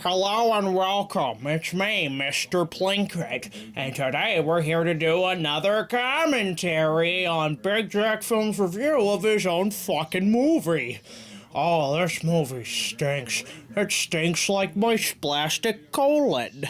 Hello and welcome. It's me, Mr. Plinkett, and today we're here to do another commentary on BigJackFilms' review of his own fucking movie. Oh, this movie stinks. It stinks like my splastic colon.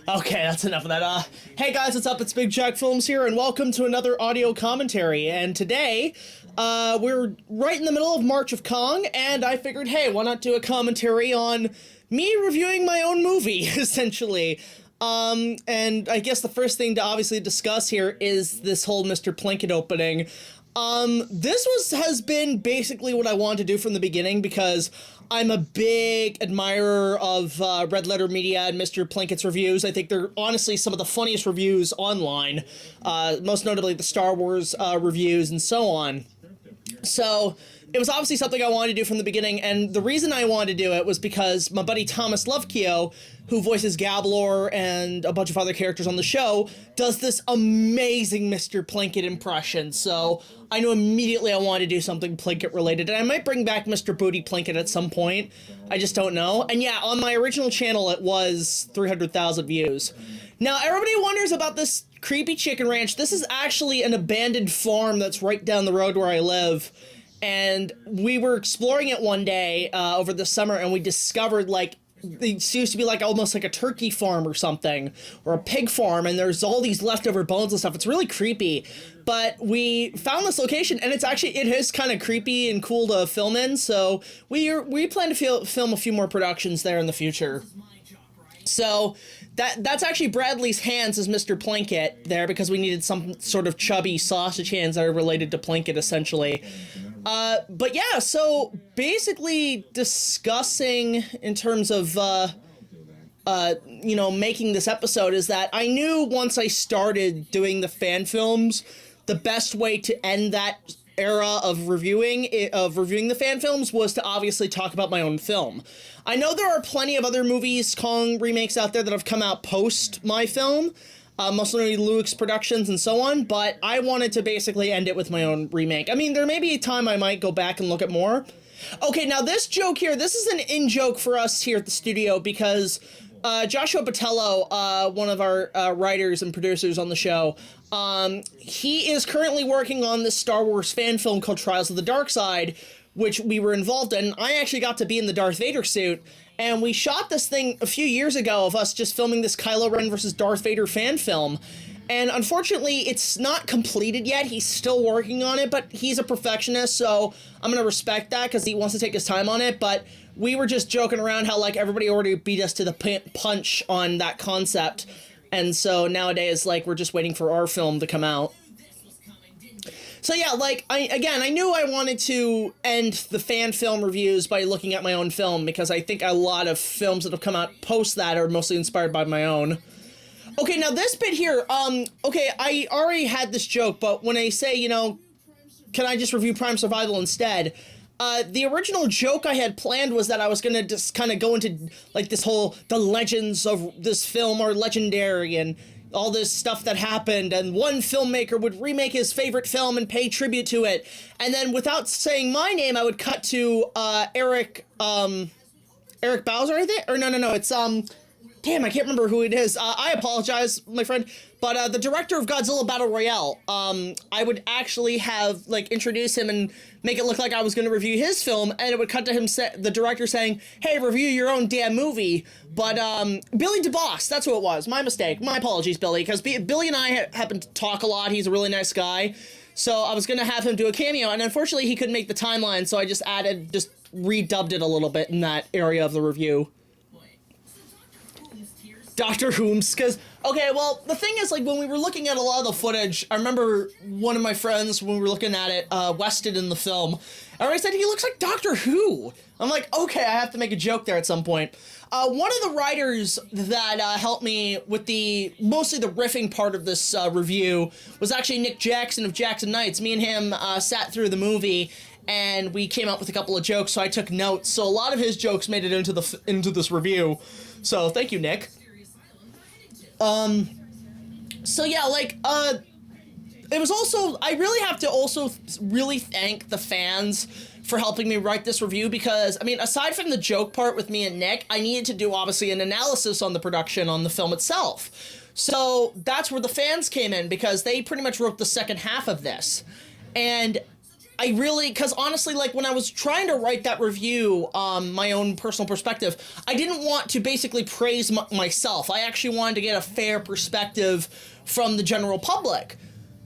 Okay, that's enough of that. Hey guys, what's up? It's BigJackFilms here, and welcome to another audio commentary. And today, we're right in the middle of March of Kong, and I figured, hey, why not do a commentary on me reviewing my own movie, essentially. And I guess the first thing to obviously discuss here is this whole Mr. Plinkett opening. This has been basically what I wanted to do from the beginning because I'm a big admirer of Red Letter Media and Mr. Plinkett's reviews. I think they're honestly some of the funniest reviews online, most notably the Star Wars reviews and so on. So it was obviously something I wanted to do from the beginning, and the reason I wanted to do it was because my buddy Thomas LOVECCCIO, who voices Gablor and a bunch of other characters on the show, does this amazing Mr. Plinkett impression, so I knew immediately I wanted to do something Plinkett related, and I might bring back Mr. Booty Plinkett at some point. I just don't know. And yeah, on my original channel it was 300,000 views. Now everybody wonders about this creepy chicken ranch. This is actually an abandoned farm that's right down the road where I live. And we were exploring it one day over the summer, and we discovered, like, it used to be like almost like a turkey farm or something, or a pig farm, and there's all these leftover bones and stuff. It's really creepy. But we found this location, and it is kind of creepy and cool to film in, so we plan to film a few more productions there in the future. So that's actually Bradley's hands as Mr. Plinkett there, because we needed some sort of chubby sausage hands that are related to Plinkett, essentially. But yeah, so basically discussing in terms of, you know, making this episode is that I knew once I started doing the fan films, the best way to end that era of reviewing the fan films was to obviously talk about my own film. I know there are plenty of other movies, Kong remakes out there that have come out post my film, mostly Luke's productions and so on, but I wanted to basically end it with my own remake. I mean, there may be a time I might go back and look at more. Okay, now this joke here, this is an in-joke for us here at the studio because Joshua Patello, one of our writers and producers on the show, he is currently working on this Star Wars fan film called Trials of the Dark Side, which we were involved in. I actually got to be in the Darth Vader suit, and we shot this thing a few years ago of us just filming this Kylo Ren versus Darth Vader fan film. And unfortunately, it's not completed yet. He's still working on it, but he's a perfectionist, so I'm gonna respect that because he wants to take his time on it. But we were just joking around how, like, everybody already beat us to the punch on that concept. And so nowadays, like, we're just waiting for our film to come out. So yeah, like, I knew I wanted to end the fan film reviews by looking at my own film, because I think a lot of films that have come out post that are mostly inspired by my own. Okay, now this bit here, okay, I already had this joke, but when I say, you know, can I just review Prime Survival instead? The original joke I had planned was that I was gonna just kind of go into, like, this whole, the legends of this film are legendary, and all this stuff that happened, and one filmmaker would remake his favorite film and pay tribute to it, and then without saying my name, I would cut to, Eric Bowser, I think? Or no, it's, damn, I can't remember who it is. I apologize, my friend. But the director of Godzilla Battle Royale, I would actually have, like, introduce him and make it look like I was going to review his film, and it would cut to him, the director saying, hey, review your own damn movie. But Billy DeBoss, that's who it was. My mistake. My apologies, Billy, because Billy and I happen to talk a lot. He's a really nice guy. So I was going to have him do a cameo, and unfortunately he couldn't make the timeline, so I just redubbed it a little bit in that area of the review. Dr. Whooms, because, okay, well, the thing is, like, when we were looking at a lot of the footage, I remember one of my friends, when we were looking at it, Wested in the film, I said, he looks like Doctor Who. I'm like, okay, I have to make a joke there at some point. One of the writers that helped me with mostly the riffing part of this review was actually Nick Jackson of Jackson Nights. Me and him sat through the movie, and we came up with a couple of jokes, so I took notes. So a lot of his jokes made it into this review. So thank you, Nick. So yeah, like, it was also, I really have to also really thank the fans for helping me write this review because, I mean, aside from the joke part with me and Nick, I needed to do, obviously, an analysis on the production on the film itself. So that's where the fans came in, because they pretty much wrote the second half of this. And I really, because honestly, like, when I was trying to write that review, my own personal perspective, I didn't want to basically praise myself. I actually wanted to get a fair perspective from the general public.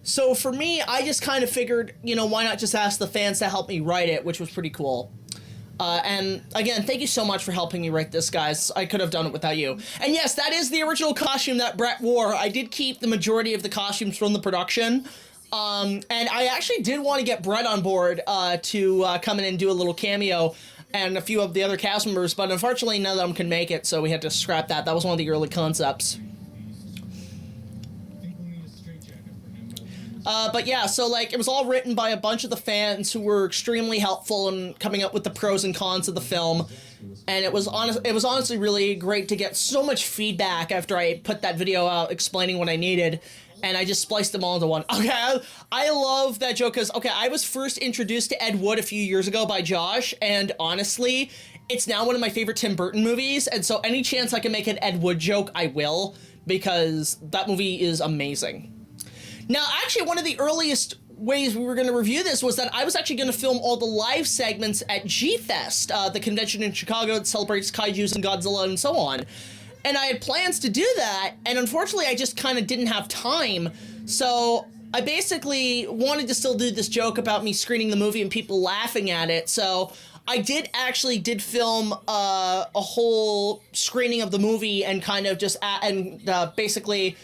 So for me, I just kind of figured, you know, why not just ask the fans to help me write it, which was pretty cool. And again, thank you so much for helping me write this, guys. I could have done it without you. And yes, that is the original costume that Brett wore. I did keep the majority of the costumes from the production. And I actually did want to get Brett on board to come in and do a little cameo, and a few of the other cast members, but unfortunately none of them can make it, so we had to scrap that. That was one of the early concepts. But yeah, so like, it was all written by a bunch of the fans who were extremely helpful in coming up with the pros and cons of the film. And it was honestly really great to get so much feedback after I put that video out explaining what I needed. And I just spliced them all into one. Okay, I love that joke because, okay, I was first introduced to Ed Wood a few years ago by Josh, and honestly, it's now one of my favorite Tim Burton movies, and so any chance I can make an Ed Wood joke, I will, because that movie is amazing. Now, actually, one of the earliest ways we were going to review this was that I was actually going to film all the live segments at G-Fest, the convention in Chicago that celebrates kaijus and Godzilla and so on. And I had plans to do that, and unfortunately I just kind of didn't have time, so I basically wanted to still do this joke about me screening the movie and people laughing at it, so I did film a whole screening of the movie and kind of just, basically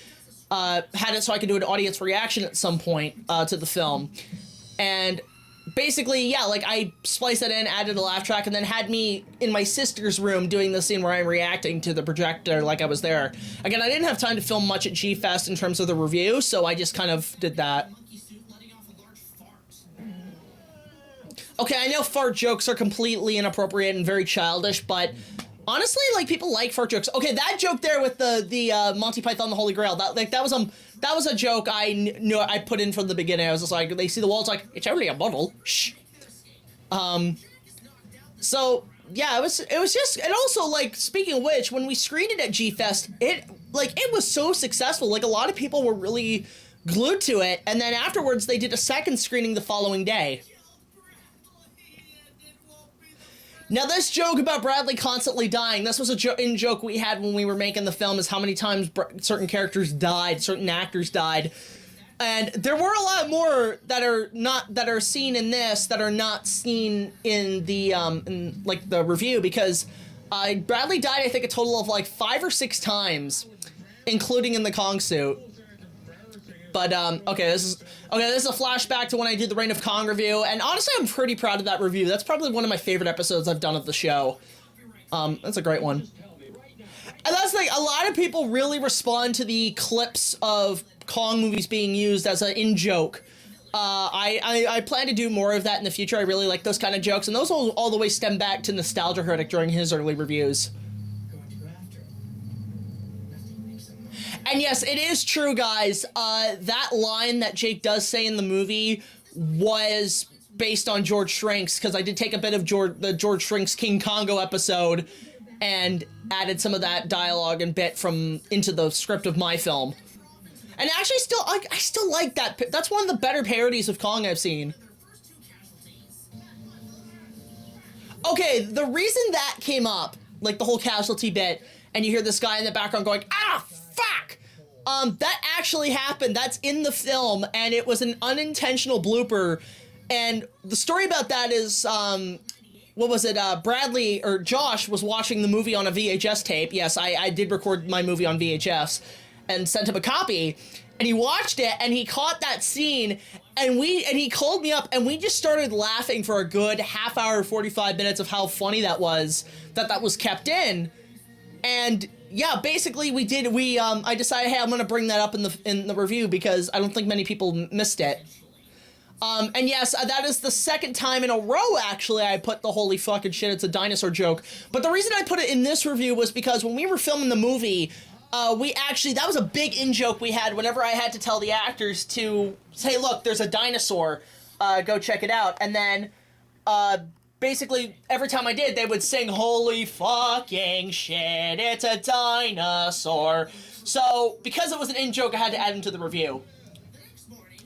had it so I could do an audience reaction at some point to the film. And basically, yeah, like, I spliced that in, added a laugh track, and then had me in my sister's room doing the scene where I'm reacting to the projector like I was there. Again, I didn't have time to film much at G-Fest in terms of the review, so I just kind of did that. Okay, I know fart jokes are completely inappropriate and very childish, but honestly, like, people like fart jokes. Okay, that joke there with the Monty Python the Holy Grail, that was a joke I knew I put in from the beginning. I was just like, they see the walls, like, it's only a bottle. Shh. So yeah, it was just, and also, like, speaking of which, when we screened it at G-Fest, it was so successful. Like, a lot of people were really glued to it, and then afterwards they did a second screening the following day. Now, this joke about Bradley constantly dying, this was a joke we had when we were making the film, is how many times certain characters died, certain actors died. And there were a lot more that are seen in this that are not seen in the the review, because Bradley died, I think, a total of like 5 or 6 times, including in the Kong suit. But, okay, this is a flashback to when I did the Reign of Kong review, and honestly, I'm pretty proud of that review. That's probably one of my favorite episodes I've done of the show. That's a great one. And that's, like, a lot of people really respond to the clips of Kong movies being used as an in-joke. I plan to do more of that in the future. I really like those kind of jokes, and those all the way stem back to Nostalgia Critic during his early reviews. And yes, it is true, guys. That line that Jake does say in the movie was based on George Shrinks, because I did take a bit of the George Shrinks King Kongo episode and added some of that dialogue and bit into the script of my film. And actually, I still like that. That's one of the better parodies of Kong I've seen. Okay, the reason that came up, like the whole casualty bit, and you hear this guy in the background going, "Ah, fuck!" That actually happened. That's in the film, and it was an unintentional blooper. And the story about that is, what was it? Bradley, or Josh, was watching the movie on a VHS tape. Yes, I did record my movie on VHS and sent him a copy. And he watched it, and he caught that scene, and he called me up, and we just started laughing for a good half hour, 45 minutes of how funny that was kept in. And yeah, basically I decided, hey, I'm gonna bring that up in the review because I don't think many people missed it. And yes, that is the second time in a row, actually, I put the holy fucking shit, it's a dinosaur joke. But the reason I put it in this review was because when we were filming the movie, that was a big in-joke we had whenever I had to tell the actors to say, look, there's a dinosaur, go check it out. And then basically, every time I did, they would sing, "Holy fucking shit, it's a dinosaur." So, because it was an in-joke, I had to add him to the review.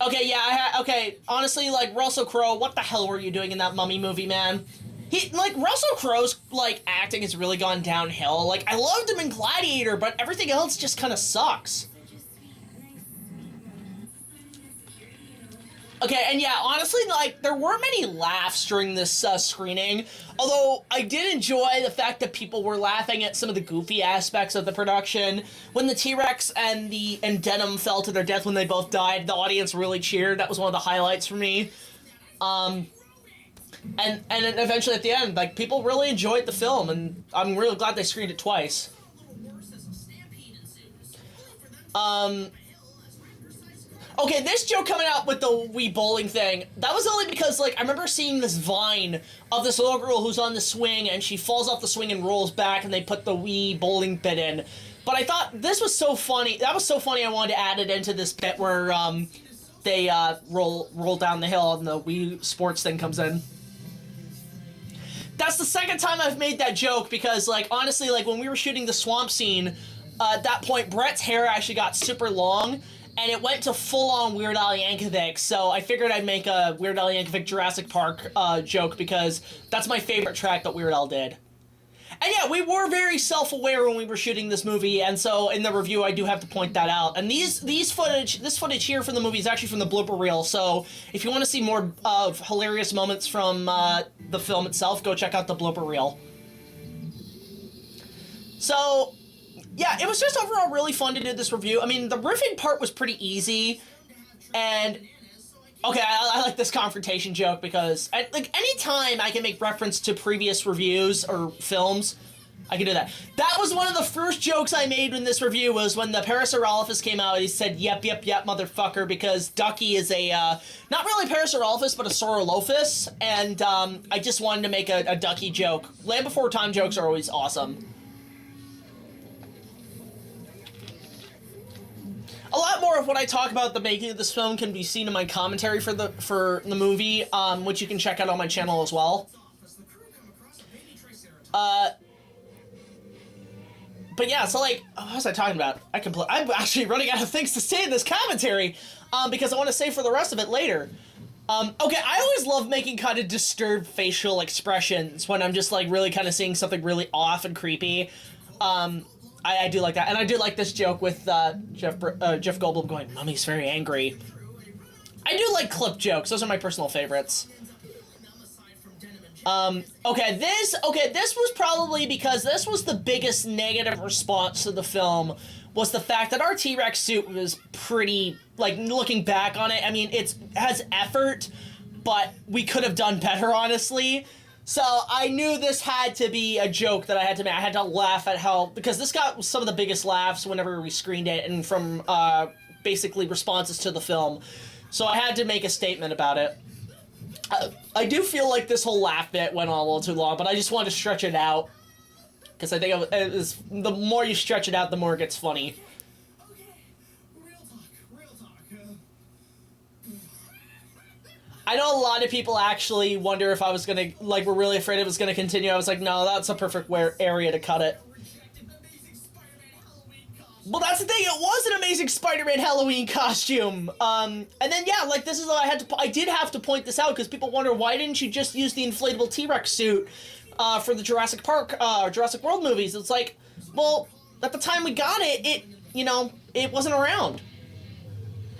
Okay, yeah, okay, honestly, like, Russell Crowe, what the hell were you doing in that Mummy movie, man? Russell Crowe's, like, acting has really gone downhill. Like, I loved him in Gladiator, but everything else just kind of sucks. Okay, and yeah, honestly, like, there weren't many laughs during this screening, although I did enjoy the fact that people were laughing at some of the goofy aspects of the production. When the T-Rex and Denim fell to their death when they both died, the audience really cheered. That was one of the highlights for me. And eventually at the end, like, people really enjoyed the film, and I'm really glad they screened it twice. Okay, this joke coming out with the Wii bowling thing, that was only because, like, I remember seeing this Vine of this little girl who's on the swing, and she falls off the swing and rolls back, and they put the Wii bowling bit in. But I thought this was so funny. That was so funny I wanted to add it into this bit where, they, roll down the hill and the Wii sports thing comes in. That's the second time I've made that joke because, like, honestly, like, when we were shooting the swamp scene, at that point, Brett's hair actually got super long, and it went to full-on Weird Al Yankovic, so I figured I'd make a Weird Al Yankovic Jurassic Park joke because that's my favorite track that Weird Al did. And yeah, we were very self-aware when we were shooting this movie, and so in the review I do have to point that out. And this footage here from the movie is actually from the blooper reel, so if you want to see more of hilarious moments from the film itself, go check out the blooper reel. So, yeah, it was just overall really fun to do this review. I mean, the riffing part was pretty easy, and okay, I like this confrontation joke because, like, anytime I can make reference to previous reviews or films, I can do that. That was one of the first jokes I made in this review was when the Parasaurolophus came out, he said, yep, motherfucker, because Ducky is a, not really Parasaurolophus, but a Saurolophus, and, I just wanted to make a Ducky joke. Land Before Time jokes are always awesome. A lot more of what I talk about the making of this film can be seen in my commentary for the movie, which you can check out on my channel as well. But yeah, so like, what was I talking about? I'm actually running out of things to say in this commentary, because I want to save for the rest of it later. Okay, I always love making kind of disturbed facial expressions when I'm just like really kind of seeing something really off and creepy. I do like that, and I do like this joke with Jeff Goldblum going, "Mummy's very angry." I do like clip jokes; those are my personal favorites. Okay, this was probably because this was the biggest negative response to the film, was the fact that our T-Rex suit was pretty, like, looking back on it, I mean, it has effort, but we could have done better, honestly. So I knew this had to be a joke that I had to make. I had to laugh at how, because this got some of the biggest laughs whenever we screened it, and from, basically responses to the film. So I had to make a statement about it. I do feel like this whole laugh bit went on a little too long, but I just wanted to stretch it out. Because I think the more you stretch it out, the more it gets funny. Real talk. I know a lot of people actually wonder if I was gonna, like, were really afraid it was gonna continue. I was like, no, that's a perfect area to cut it. Well, that's the thing, it was an Amazing Spider-Man Halloween costume. And then, yeah, like, this is what I did have to point this out, because people wonder, why didn't you just use the inflatable T-Rex suit, for the Jurassic World movies? It's like, well, at the time we got it, you know, it wasn't around.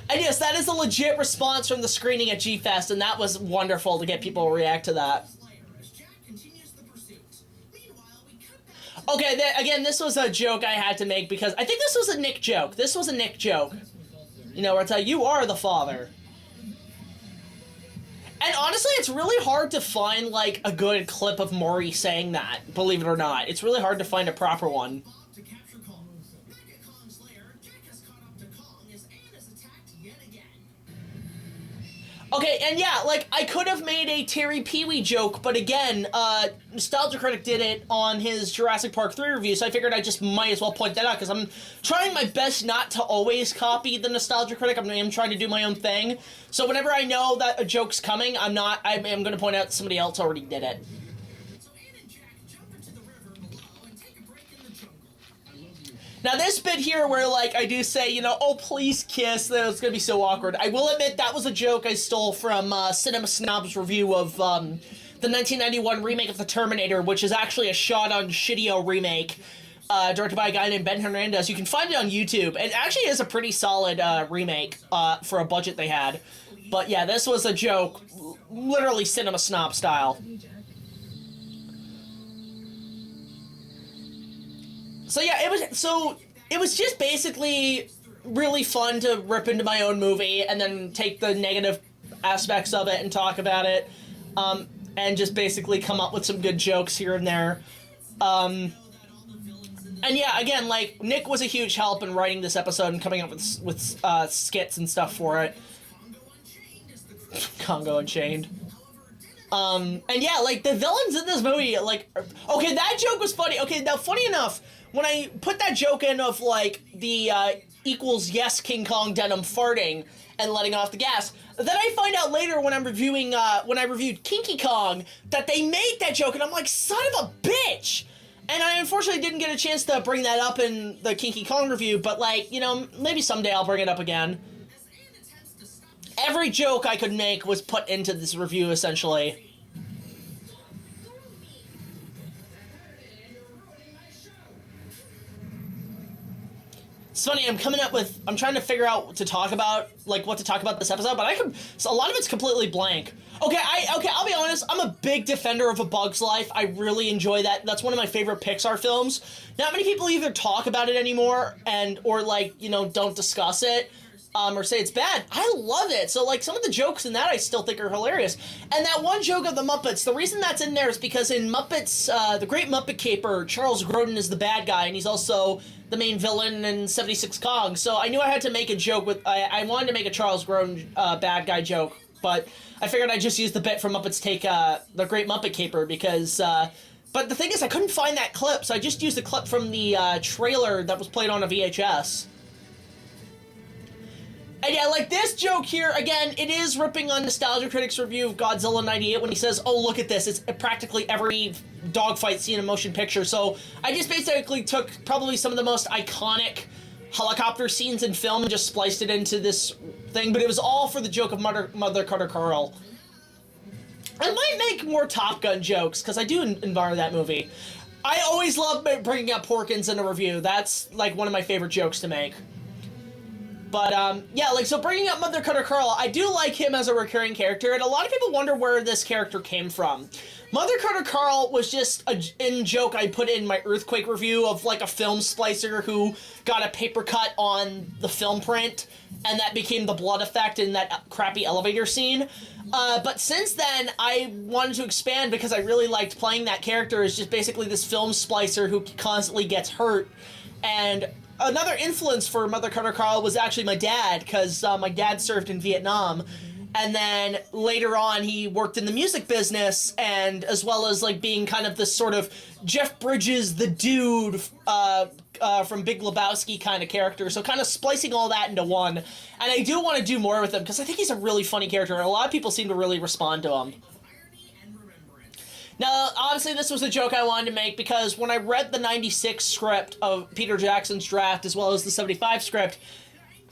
And yes, that is a legit response from the screening at G-Fest, and that was wonderful to get people to react to that. Okay, again, this was a joke I had to make because I think this was a Nick joke. This was a Nick joke. You know, where it's like, you are the father. And honestly, it's really hard to find, like, a good clip of Maury saying that, believe it or not. It's really hard to find a proper one. Okay, and yeah, like, I could have made a Terry Pee-wee joke, but again, Nostalgia Critic did it on his Jurassic Park 3 review, so I figured I just might as well point that out, because I'm trying my best not to always copy the Nostalgia Critic. I'm trying to do my own thing. So whenever I know that a joke's coming, I'm going to point out somebody else already did it. Now, this bit here where, like, I do say, you know, oh, please kiss, that was gonna be so awkward. I will admit that was a joke I stole from Cinema Snob's review of the 1991 remake of The Terminator, which is actually a shot-on-shitio remake directed by a guy named Ben Hernandez. You can find it on YouTube. It actually is a pretty solid remake for a budget they had. But yeah, this was a joke, literally Cinema Snob style. So yeah, it was just basically really fun to rip into my own movie and then take the negative aspects of it and talk about it, and just basically come up with some good jokes here and there. And yeah, again, like, Nick was a huge help in writing this episode and coming up with skits and stuff for it. Congo Unchained. And yeah, like, the villains in this movie, like, okay, that joke was funny. Okay, now, funny enough, when I put that joke in of, like, the equals yes King Kong denim farting and letting off the gas, then I find out later when I'm reviewing, when I reviewed Kinky Kong, that they made that joke, and I'm like, son of a bitch! And I unfortunately didn't get a chance to bring that up in the Kinky Kong review, but, like, you know, maybe someday I'll bring it up again. Every joke I could make was put into this review, essentially. It's funny, I'm trying to figure out what to talk about this episode, but so a lot of it's completely blank. Okay, I'll be honest, I'm a big defender of A Bug's Life. I really enjoy that. That's one of my favorite Pixar films. Not many people either talk about it anymore, or, like, you know, don't discuss it, or say it's bad. I love it. So, like, some of the jokes in that I still think are hilarious. And that one joke of the Muppets, the reason that's in there is because in Muppets, The Great Muppet Caper, Charles Grodin is the bad guy, and he's also the main villain in 76 Kong. So I knew I had to make a joke with, I wanted to make a Charles Grodin bad guy joke, but I figured I'd just use the bit from Muppets Take The Great Muppet Caper, because, but the thing is, I couldn't find that clip, so I just used the clip from the trailer that was played on a VHS. And yeah, like, this joke here, again, it is ripping on Nostalgia Critic's review of Godzilla 98 when he says, oh, look at this, it's practically every dogfight scene in a motion picture. So I just basically took probably some of the most iconic helicopter scenes in film and just spliced it into this thing, but it was all for the joke of Mother Carter Carl. I might make more Top Gun jokes, because I do admire that movie. I always love bringing up Porkins in a review. That's, like, one of my favorite jokes to make. But, yeah, like, so bringing up Mother Cutter Carl, I do like him as a recurring character, and a lot of people wonder where this character came from. Mother Cutter Carl was just a in-joke I put in my Earthquake review of, like, a film splicer who got a paper cut on the film print, and that became the blood effect in that crappy elevator scene. But since then, I wanted to expand because I really liked playing that character as just basically this film splicer who constantly gets hurt, and another influence for Mother Carter Carl was actually my dad, because my dad served in Vietnam, and then later on he worked in the music business, and as well as, like, being kind of this sort of Jeff Bridges, the dude from Big Lebowski kind of character, so kind of splicing all that into one. And I do want to do more with him, because I think he's a really funny character, and a lot of people seem to really respond to him. Now, honestly, this was a joke I wanted to make because when I read the 96 script of Peter Jackson's draft as well as the 75 script,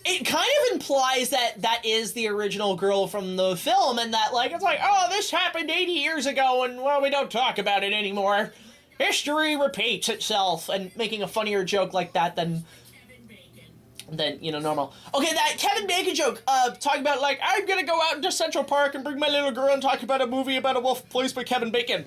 it kind of implies that that is the original girl from the film, and that, like, it's like, oh, this happened 80 years ago and, well, we don't talk about it anymore. History repeats itself, and making a funnier joke like that than, you know, normal. Okay, that Kevin Bacon joke, talking about, like, I'm gonna go out into Central Park and bring my little girl and talk about a movie about a wolf voiced by Kevin Bacon.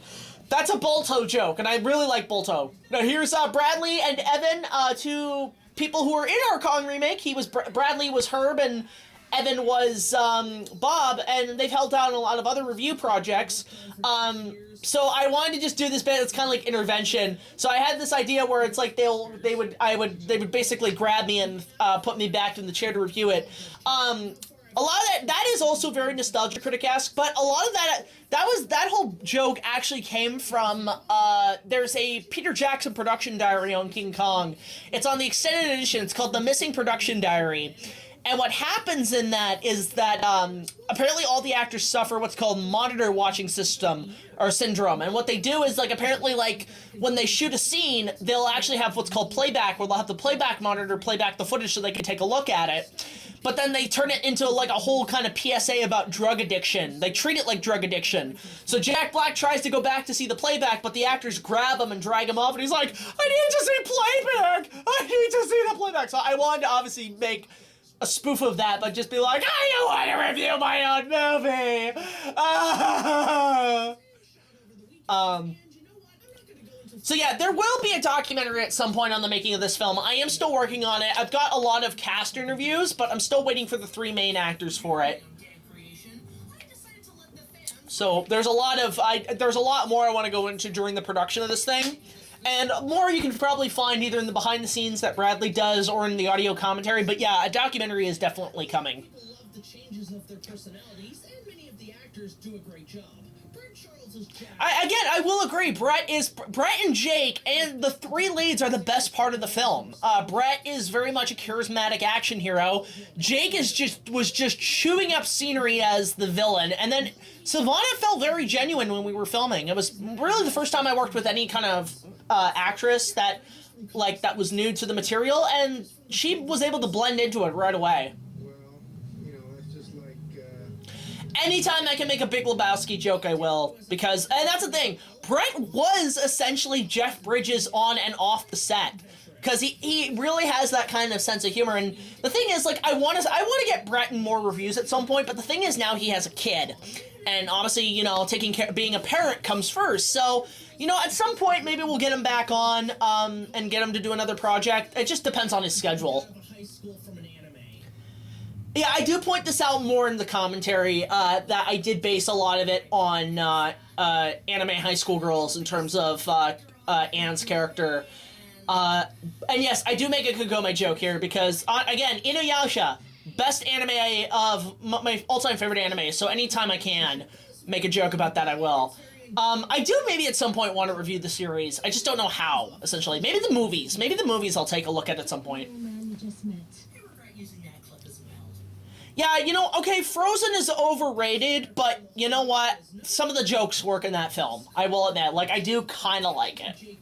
That's a Bolto joke, and I really like Bolto. Now here's Bradley and Evan, two people who were in our Kong remake. Bradley was Herb, and Evan was Bob, and they've held down a lot of other review projects. So I wanted to just do this bit. It's kind of like intervention. So I had this idea where it's like they would basically grab me and put me back in the chair to review it. a lot of that is also very nostalgia critic-esque, but a lot of that whole joke actually came from, there's a Peter Jackson production diary on King Kong. It's on the extended edition. It's called The Missing Production Diary. And what happens in that is that, apparently all the actors suffer what's called monitor watching system, or syndrome. And what they do is, like, apparently, like, when they shoot a scene, they'll actually have what's called playback, where they'll have the playback monitor play back the footage so they can take a look at it. But then they turn it into, like, a whole kind of PSA about drug addiction. They treat it like drug addiction. So Jack Black tries to go back to see the playback, but the actors grab him and drag him off, and he's like, I need to see playback! I need to see the playback! So I wanted to obviously make a spoof of that, but just be like, I don't want to review my own movie! So yeah, there will be a documentary at some point on the making of this film. I am still working on it. I've got a lot of cast interviews, but I'm still waiting for the 3 main actors for it. So there's a lot more I want to go into during the production of this thing. And more you can probably find either in the behind the scenes that Bradley does or in the audio commentary, but yeah, a documentary is definitely coming. Love the changes of their personalities, and many of the actors do a great job. I will agree. Brett and Jake and the 3 leads are the best part of the film. Brett is very much a charismatic action hero. Jake was just chewing up scenery as the villain, and then Savannah felt very genuine when we were filming. It was really the first time I worked with any kind of actress that was new to the material, and she was able to blend into it right away. Anytime I can make a Big Lebowski joke, I will. Because, and that's the thing, Brett was essentially Jeff Bridges on and off the set. Because he really has that kind of sense of humor. And the thing is, like, I want to get Brett in more reviews at some point, but the thing is now he has a kid. And obviously, you know, being a parent comes first. So, you know, at some point, maybe we'll get him back on, and get him to do another project. It just depends on his schedule. Yeah, I do point this out more in the commentary, that I did base a lot of it on anime high school girls in terms of Anne's character. And yes, I do make a Kagome joke here because, again, Inuyasha, best anime of my all-time favorite anime, so anytime I can make a joke about that, I will. I do maybe at some point want to review the series. I just don't know how, essentially. Maybe the movies. Maybe the movies I'll take a look at some point. Yeah, you know, okay, Frozen is overrated, but you know what? Some of the jokes work in that film. I will admit. Like, I do kind of like it.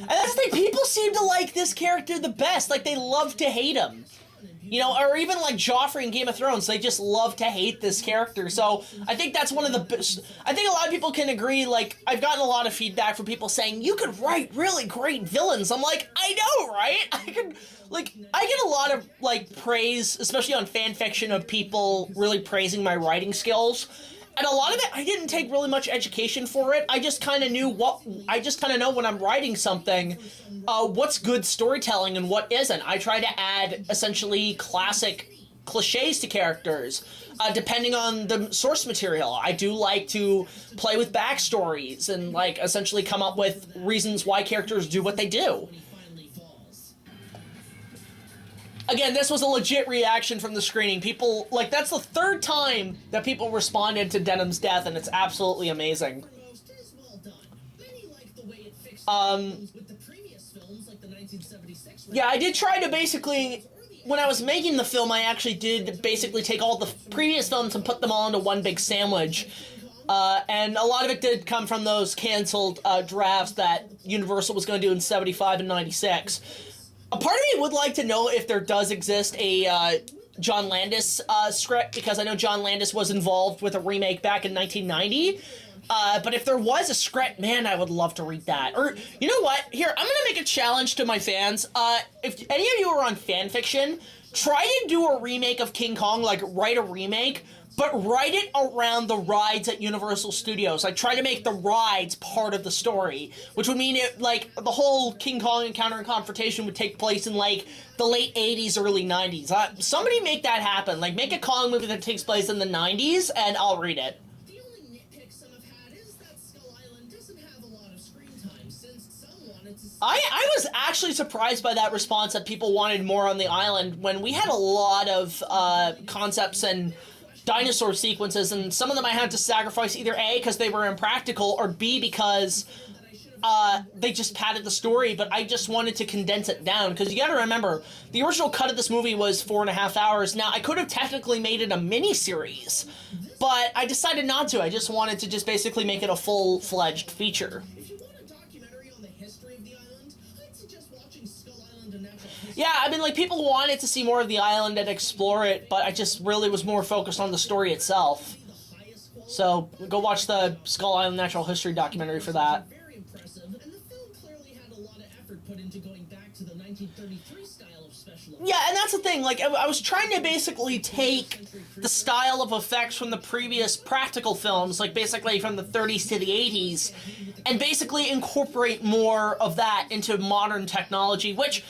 And that's the thing, people seem to like this character the best. Like, they love to hate him. You know, or even like Joffrey in Game of Thrones, they just love to hate this character. So, I think that's one of the best. I think a lot of people can agree, like, I've gotten a lot of feedback from people saying, you could write really great villains. I'm like, I know, right? I get a lot of, like, praise, especially on fan fiction, of people really praising my writing skills. And a lot of it, I didn't take really much education for it. I just kind of know when I'm writing something, what's good storytelling and what isn't. I try to add, essentially, classic cliches to characters, depending on the source material. I do like to play with backstories and, like, essentially come up with reasons why characters do what they do. Again, this was a legit reaction from the screening. People, like, that's the 3rd time that people responded to Denham's death, and it's absolutely amazing. Yeah, I did try to basically, when I was making the film, I actually did basically take all the previous films and put them all into one big sandwich. And a lot of it did come from those canceled drafts that Universal was going to do in 75 and 96. A part of me would like to know if there does exist a John Landis script, because I know John Landis was involved with a remake back in 1990. But if there was a script, man, I would love to read that. Or, you know what? Here, I'm gonna make a challenge to my fans. If any of you are on fanfiction, try to do a remake of King Kong, like, write a remake, but write it around the rides at Universal Studios. Like, try to make the rides part of the story, which would mean it, like, the whole King Kong encounter and confrontation would take place in, like, the late 80s, early 90s. Somebody make that happen. Like, make a Kong movie that takes place in the 90s, and I'll read it. The only nitpick some have had is that Skull Island doesn't have a lot of screen time, since some wanted to I was actually surprised by that response that people wanted more on the island when we had a lot of concepts and dinosaur sequences, and some of them I had to sacrifice either A, because they were impractical, or B, because they just padded the story, but I just wanted to condense it down, because you gotta remember, the original cut of this movie was 4.5 hours. Now, I could have technically made it a mini-series, but I decided not to. I just wanted to just basically make it a full-fledged feature. Yeah, I mean, like, people wanted to see more of the island and explore it, but I just really was more focused on the story itself. So, go watch the Skull Island Natural History documentary for that. Very impressive, and the film clearly had a lot of effort put into going back to the 1933 style of special effects. Yeah, and that's the thing, like, I was trying to basically take the style of effects from the previous practical films, like, basically from the 30s to the 80s, and basically incorporate more of that into modern technology, which,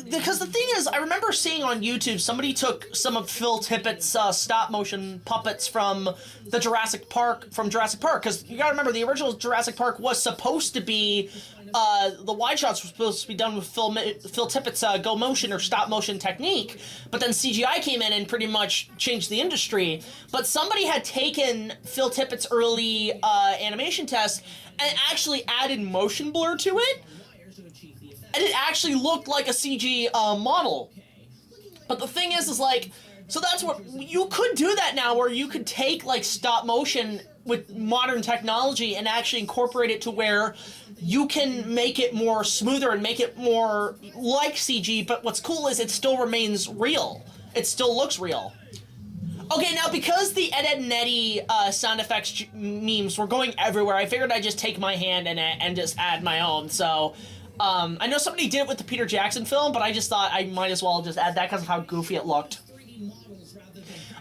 because the thing is, I remember seeing on YouTube, somebody took some of Phil Tippett's stop-motion puppets from the Jurassic Park, because you gotta remember, the original Jurassic Park was supposed to be, the wide shots were supposed to be done with Phil Tippett's go-motion or stop-motion technique, but then CGI came in and pretty much changed the industry. But somebody had taken Phil Tippett's early animation test and actually added motion blur to it, and it actually looked like a CG model. But the thing is like, so that's what, you could do that now, where you could take, like, stop motion with modern technology and actually incorporate it to where you can make it more smoother and make it more like CG, but what's cool is it still remains real. It still looks real. Okay, now because the Ed, Edd n Eddy sound effects memes were going everywhere, I figured I'd just take my hand in it and just add my own, so... I know somebody did it with the Peter Jackson film, but I just thought I might as well just add that because of how goofy it looked.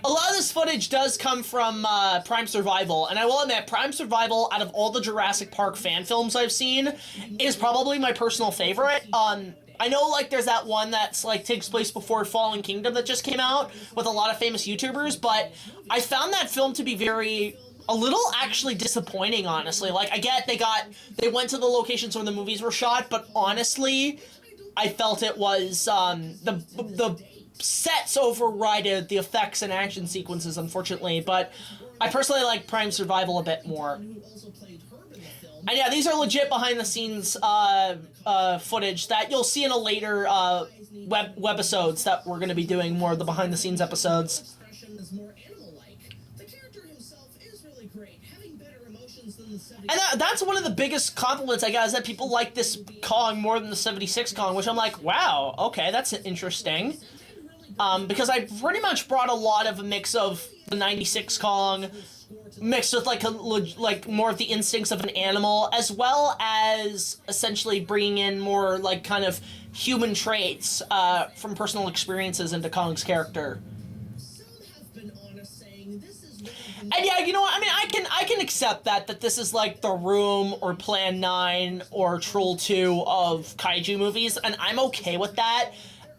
A lot of this footage does come from Prime Survival, and I will admit, Prime Survival, out of all the Jurassic Park fan films I've seen, is probably my personal favorite. I know, like, there's that one that's, like, takes place before Fallen Kingdom that just came out with a lot of famous YouTubers, but I found that film to be a little actually disappointing, honestly. Like, I get they went to the locations where the movies were shot, but honestly, I felt it was, the sets overrided the effects and action sequences, unfortunately, but I personally like Prime Survival a bit more. And yeah, these are legit behind-the-scenes footage that you'll see in a later webisodes that we're going to be doing more of the behind-the-scenes episodes. And that's one of the biggest compliments I got, is that people like this Kong more than the 76 Kong, which I'm like, wow, okay, that's interesting. Because I pretty much brought a lot of a mix of the 96 Kong, mixed with like more of the instincts of an animal, as well as essentially bringing in more like kind of human traits from personal experiences into Kong's character. And yeah, you know what, I mean, I can accept that this is like The Room or Plan 9 or Troll 2 of kaiju movies, and I'm okay with that.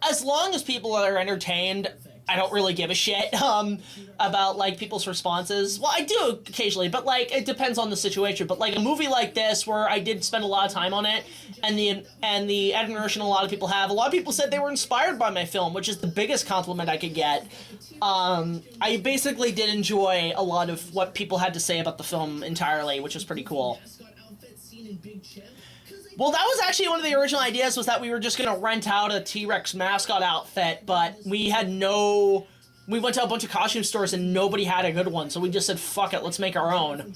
As long as people are entertained, I don't really give a shit about, like, people's responses. Well, I do occasionally, but, like, it depends on the situation. But, like, a movie like this, where I did spend a lot of time on it, and the admiration a lot of people said they were inspired by my film, which is the biggest compliment I could get. I basically did enjoy a lot of what people had to say about the film entirely, which was pretty cool. Well, that was actually one of the original ideas, was that we were just going to rent out a T-Rex mascot outfit, but we went to a bunch of costume stores and nobody had a good one, so we just said, fuck it, let's make our own.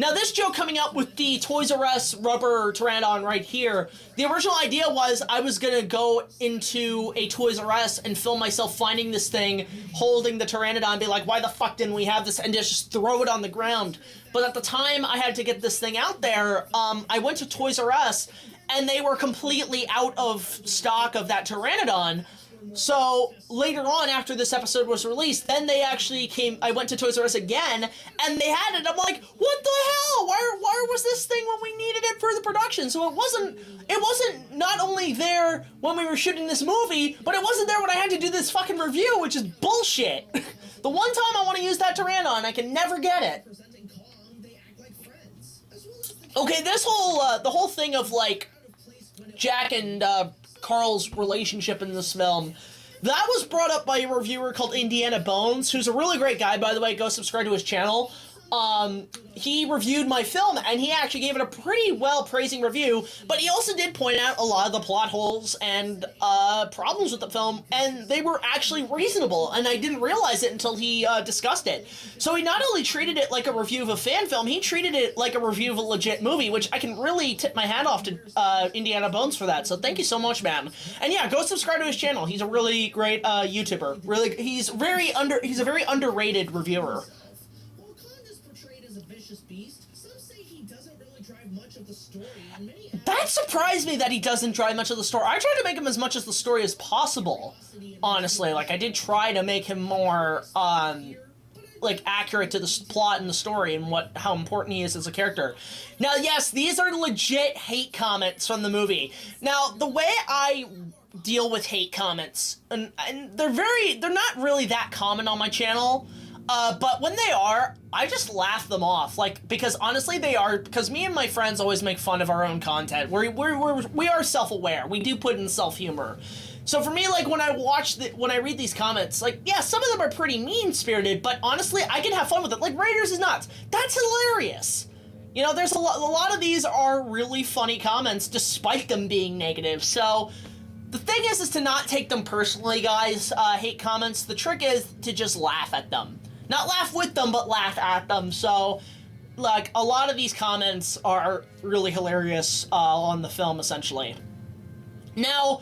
Now, this joke coming up with the Toys R Us rubber pteranodon right here, the original idea was I was going to go into a Toys R Us and film myself finding this thing, holding the pteranodon, and be like, why the fuck didn't we have this, and just throw it on the ground. But at the time I had to get this thing out there, I went to Toys R Us, and they were completely out of stock of that pteranodon. So, later on, after this episode was released, then they actually I went to Toys R Us again, and they had it. I'm like, what the hell? Why was this thing when we needed it for the production? So it wasn't not only there when we were shooting this movie, but it wasn't there when I had to do this fucking review, which is bullshit. The one time I want to use that pteranodon, I can never get it. Okay, this whole, the whole thing of, like, Jack and, Carl's relationship in this film, that was brought up by a reviewer called Indiana Bones, who's a really great guy, by the way. Go subscribe to his channel. He reviewed my film, and he actually gave it a pretty well-praising review, but he also did point out a lot of the plot holes and, problems with the film, and they were actually reasonable, and I didn't realize it until he, discussed it. So he not only treated it like a review of a fan film, he treated it like a review of a legit movie, which I can really tip my hat off to, Indiana Bones for that, so thank you so much, man. And yeah, go subscribe to his channel. He's a really great, YouTuber. Really, he's a very underrated reviewer. That surprised me that he doesn't drive much of the story. I tried to make him as much as the story as possible, honestly. Like, I did try to make him more, like, accurate to the plot and the story and how important he is as a character. Now, yes, these are legit hate comments from the movie. Now, the way I deal with hate comments, and they're not really that common on my channel, but when they are, I just laugh them off, like, because honestly they are, because me and my friends always make fun of our own content. We are self-aware. We do put in self-humor. So for me, like, when I read these comments, like, yeah, some of them are pretty mean-spirited, but honestly, I can have fun with it. Like, Raiders is nuts. That's hilarious. You know, there's a lot of these are really funny comments, despite them being negative, so the thing is to not take them personally, guys, hate comments. The trick is to just laugh at them. Not laugh with them, but laugh at them. So, like, a lot of these comments are really hilarious on the film, essentially. Now,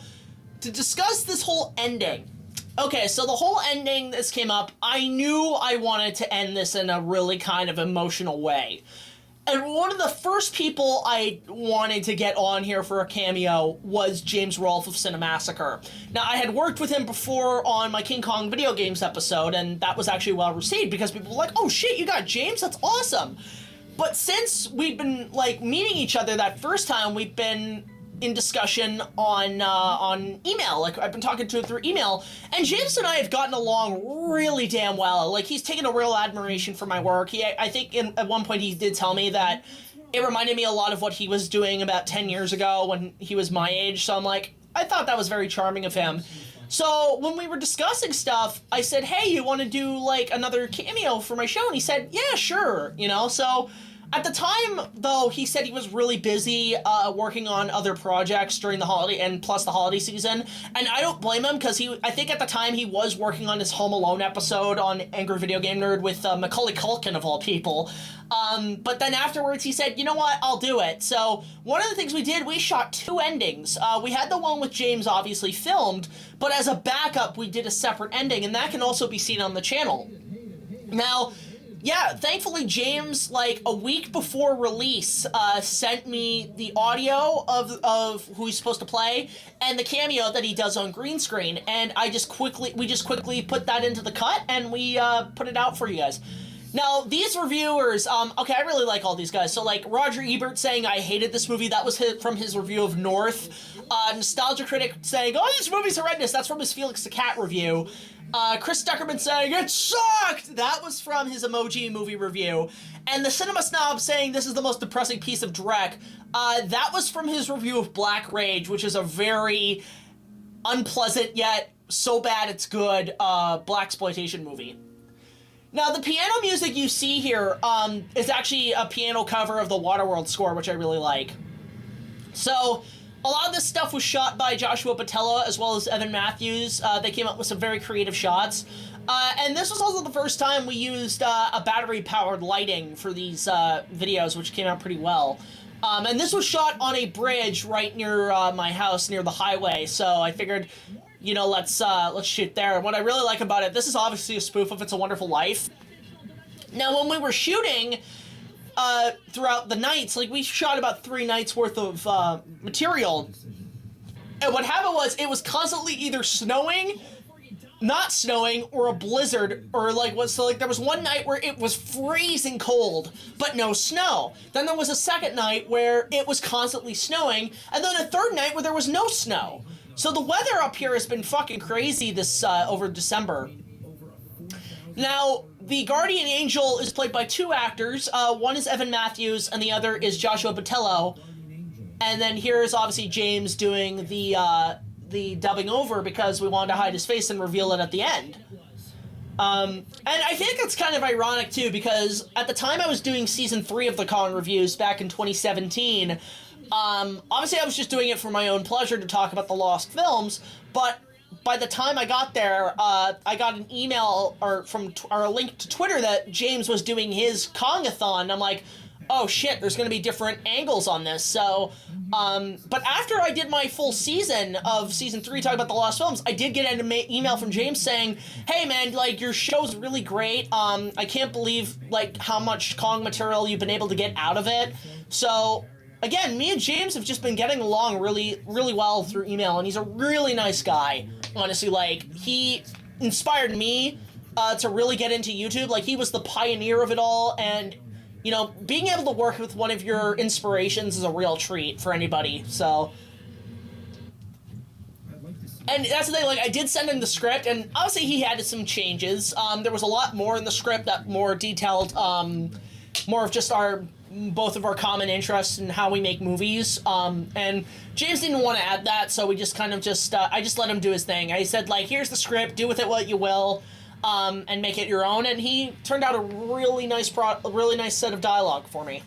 to discuss this whole ending. Okay, so the whole ending, this came up. I knew I wanted to end this in a really kind of emotional way. And one of the first people I wanted to get on here for a cameo was James Rolfe of Cinemassacre. Now, I had worked with him before on my King Kong video games episode, and that was actually well received because people were like, oh shit, you got James? That's awesome! But since we've been, like, meeting each other that first time, we've been in discussion on email. Like, I've been talking to him through email, and James and I have gotten along really damn well. Like, he's taken a real admiration for my work. I think at one point he did tell me that it reminded me a lot of what he was doing about 10 years ago when he was my age, so I'm like, I thought that was very charming of him. So, when we were discussing stuff, I said, hey, you want to do, like, another cameo for my show? And he said, yeah, sure, you know, so at the time, though, he said he was really busy working on other projects during the holiday and plus the holiday season, and I don't blame him because I think at the time he was working on his Home Alone episode on Angry Video Game Nerd with Macaulay Culkin of all people. But then afterwards he said, you know what, I'll do it. So one of the things we did, we shot 2 endings. We had the one with James obviously filmed, but as a backup we did a separate ending, and that can also be seen on the channel. Now, yeah, thankfully James, like, a week before release, sent me the audio of who he's supposed to play and the cameo that he does on green screen, and we just quickly put that into the cut, and we put it out for you guys. Now, these reviewers, okay, I really like all these guys. So, like, Roger Ebert saying I hated this movie, that was from his review of North. Nostalgia Critic saying, oh, this movie's horrendous, that's from his Felix the Cat review. Chris Stuckerman saying, it sucked! That was from his Emoji Movie review. And the Cinema Snob saying this is the most depressing piece of dreck. That was from his review of Black Rage, which is a very unpleasant yet so bad it's good blaxploitation movie. Now, the piano music you see here is actually a piano cover of the Waterworld score, which I really like. So, a lot of this stuff was shot by Joshua Patella as well as Evan Matthews. They came up with some very creative shots. And this was also the first time we used a battery-powered lighting for these videos, which came out pretty well. And this was shot on a bridge right near my house, near the highway, so I figured, you know, let's shoot there. And what I really like about it, this is obviously a spoof of It's a Wonderful Life. Now, when we were shooting throughout the nights, like, we shot about 3 nights worth of material, and what happened was it was constantly either snowing, not snowing, or a blizzard, or there was one night where it was freezing cold but no snow. Then there was a second night where it was constantly snowing, and then a third night where there was no snow. So the weather up here has been fucking crazy this over December. Now, the Guardian Angel is played by two actors. One is Evan Matthews, and the other is Joshua Botello. And then here is obviously James doing the dubbing over because we wanted to hide his face and reveal it at the end. And I think it's kind of ironic too, because at the time I was doing season 3 of the Kong reviews back in 2017, obviously I was just doing it for my own pleasure to talk about the lost films, but by the time I got there, I got an email or a link to Twitter that James was doing his Kongathon, and I'm like, oh shit, there's gonna be different angles on this. So, but after I did my full season of season 3 talking about the lost films, I did get an email from James saying, hey man, like, your show's really great. I can't believe, like, how much Kong material you've been able to get out of it. So, again, me and James have just been getting along really, really well through email, and he's a really nice guy. Honestly, like, he inspired me to really get into YouTube. Like, he was the pioneer of it all, and, you know, being able to work with one of your inspirations is a real treat for anybody, so. And that's the thing, like, I did send him the script, and obviously he had some changes. There was a lot more in the script that more detailed, more of just both of our common interests in how we make movies, and James didn't want to add that, so we just kind of I just let him do his thing. I said, like, here's the script, do with it what you will, and make it your own, and he turned out a really nice set of dialogue for me.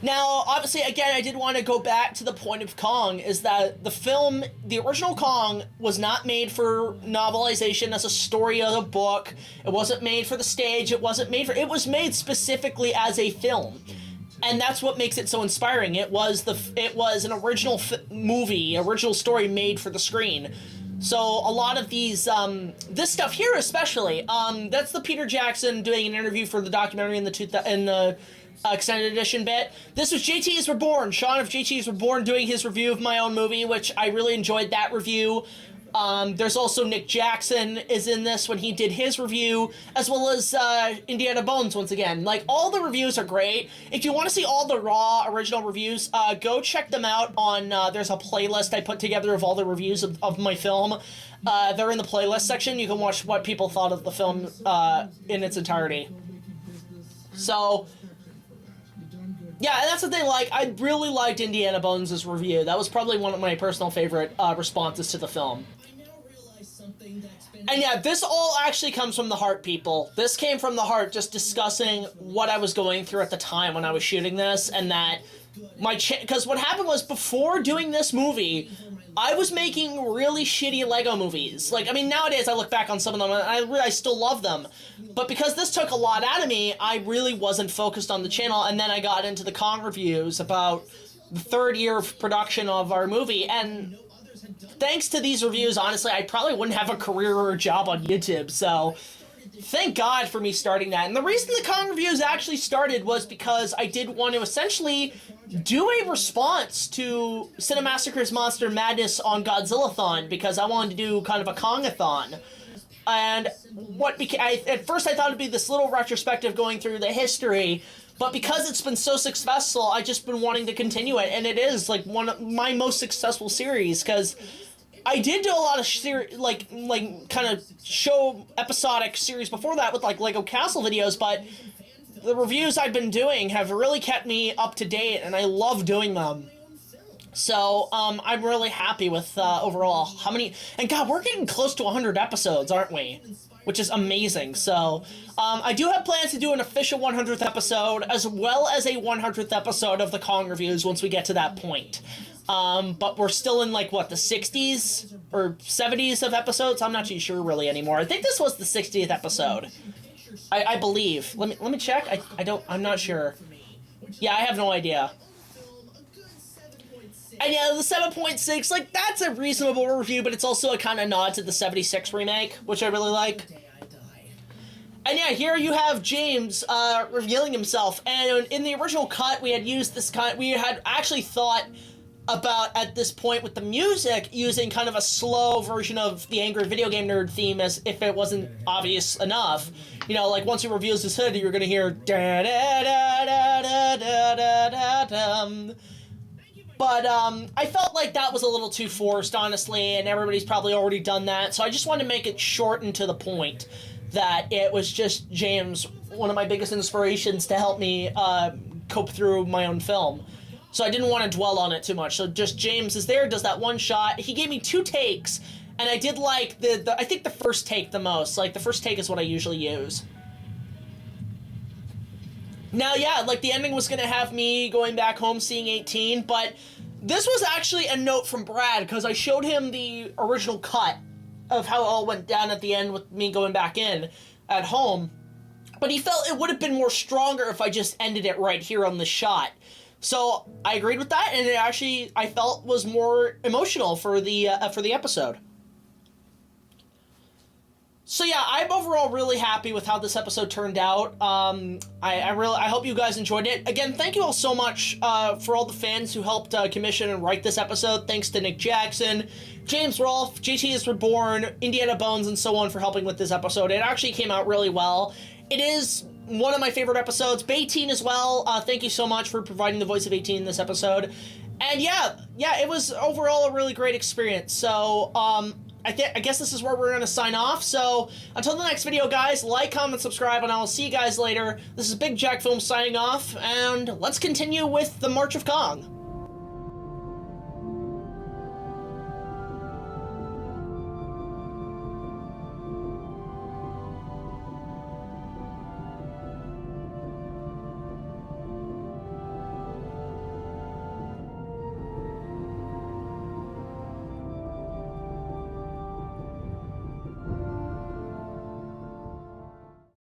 Now, obviously, again, I did want to go back to the point of Kong, is that the original Kong was not made for novelization as a story of a book. It wasn't made for the stage. It was made specifically as a film. And that's what makes it so inspiring. It was an original original story made for the screen. So a lot of these, this stuff here especially, that's the Peter Jackson doing an interview for the documentary in the extended edition bit. This was JTISREBORN, Sean of JTISREBORN, doing his review of my own movie, which I really enjoyed that review. There's also Nick Jackson is in this when he did his review, as well as Indiana Bones once again. Like, all the reviews are great. If you want to see all the raw original reviews, go check them out on, there's a playlist I put together of all the reviews of my film. They're in the playlist section. You can watch what people thought of the film in its entirety. So, yeah, and that's the thing, like, I really liked Indiana Bones' review. That was probably one of my personal favorite responses to the film. And yeah, this all actually comes from the heart, people. This came from the heart, just discussing what I was going through at the time when I was shooting this, and that because what happened was, before doing this movie, I was making really shitty Lego movies. Like, I mean, nowadays I look back on some of them and I still love them. But because this took a lot out of me, I really wasn't focused on the channel, and then I got into the Kong reviews about the 3rd year of production of our movie, and thanks to these reviews, honestly, I probably wouldn't have a career or a job on YouTube, so thank God for me starting that. And the reason the Kong reviews actually started was because I did want to essentially do a response to Cinemassacre's Monster Madness on Godzillathon, because I wanted to do kind of a Kongathon. And at first I thought it'd be this little retrospective going through the history, but because it's been so successful, I've just been wanting to continue it, and it is like one of my most successful series, because I did do a lot of like kind of show episodic series before that with like Lego Castle videos, but the reviews I've been doing have really kept me up to date, and I love doing them. So, I'm really happy with, overall, how many, and God, we're getting close to 100 episodes, aren't we? Which is amazing. So, I do have plans to do an official 100th episode, as well as a 100th episode of the Kong reviews once we get to that point. But we're still in, like, what, the 60s or 70s of episodes? I'm not too sure really anymore. I think this was the 60th episode. I believe. Let me check. I'm not sure. Yeah, I have no idea. And yeah, the 7.6, like, that's a reasonable review, but it's also a kind of nod to the 76 remake, which I really like. And yeah, here you have James revealing himself, and in the original cut, we had used we had actually thought about, at this point with the music, using kind of a slow version of the Angry Video Game Nerd theme, as if it wasn't obvious enough. You know, like, once he reveals his hood, you're gonna hear da da da da da da da da. But, I felt like that was a little too forced, honestly, and everybody's probably already done that, so I just wanted to make it short and to the point. that it was just James, one of my biggest inspirations to help me cope through my own film. So I didn't want to dwell on it too much. So just James is there, does that one shot. He gave me 2 takes, and I did like I think the first take the most. Like, the first take is what I usually use. Now, yeah, like, the ending was gonna have me going back home seeing 18, but this was actually a note from Brad, because I showed him the original cut of how it all went down at the end with me going back in at home, but he felt it would have been more stronger if I just ended it right here on the shot. So I agreed with that, and it actually, I felt, was more emotional for the episode. So yeah, I'm overall really happy with how this episode turned out. I hope you guys enjoyed it. Again, thank you all so much for all the fans who helped commission and write this episode. Thanks to Nick Jackson, James Rolfe, JTISREBORN, Indiana Bones, and so on for helping with this episode. It actually came out really well. It is one of my favorite episodes. BAETEEN as well. Thank you so much for providing the voice of 18 in this episode. And yeah, it was overall a really great experience. So, I guess this is where we're going to sign off. So, until the next video, guys, like, comment, subscribe, and I will see you guys later. This is BigJackFilms signing off, and let's continue with the March of Kong.